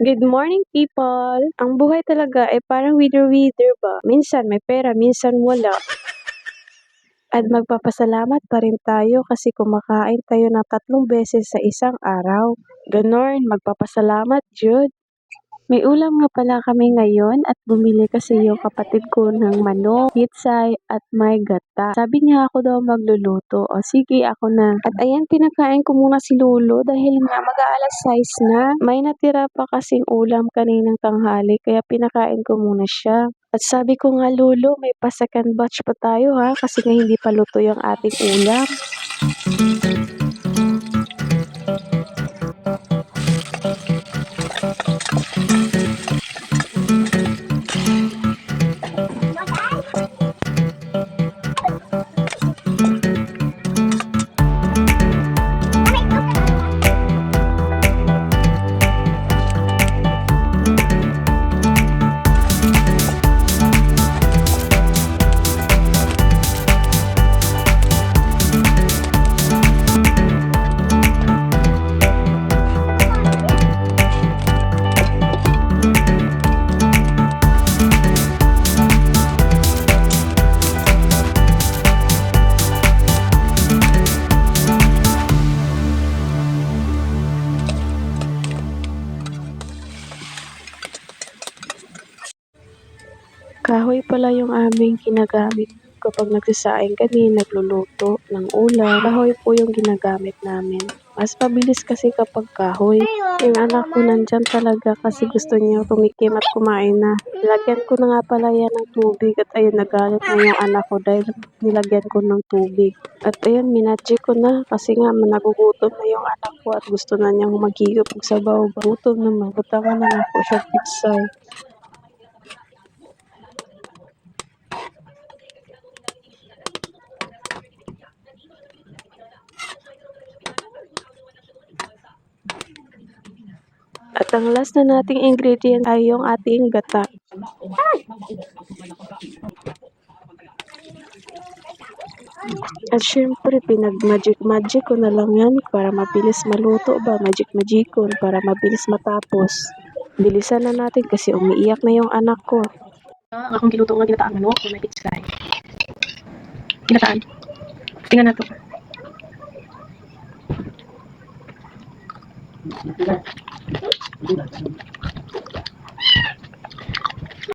Good morning, people! Ang buhay talaga ay parang wither-wither ba? Minsan may pera, minsan wala. At magpapasalamat pa rin tayo kasi kumakain tayo ng 3 beses sa isang araw. Ganon, magpapasalamat jud. May ulam nga pala kami ngayon at bumili kasi yung kapatid ko ng manok, pitsay at may gata. Sabi niya ako daw magluluto. O sige, ako na. At ayan, pinakain ko muna si Lolo dahil nga mag-aalas 6 na. May natira pa kasing ulam kaninang tanghali kaya pinakain ko muna siya. At sabi ko nga, Lolo, may pa second batch pa tayo ha kasi nga hindi pa luto yung ating ulam. Kahoy pala yung aming ginagamit kapag nagsasaing kami, nagluluto ng ulam. Kahoy po yung ginagamit namin. Mas mabilis kasi kapag kahoy. Yung anak ko nandyan talaga kasi gusto niya tumikim at kumain na. Nilagyan ko na nga pala yan ng tubig at ayun, nagalit na yung anak ko dahil nilagyan ko ng tubig. At ayun, minadji ko na kasi nga nagugutom na yung anak ko at gusto na niyang maghigop sa sabaw. Gutom naman, butangan na lang po siya pitsay. At ang last na nating ingredient ay yung ating gata. At syempre, pinag-magic ko na lang yan para mabilis maluto ba. Magic-magicon para mabilis matapos. Bilisan na natin kasi umiiyak na yung anak ko. Ang akong giluto nga ginataang manok o may pitsay. Ginataan. Tingnan nato.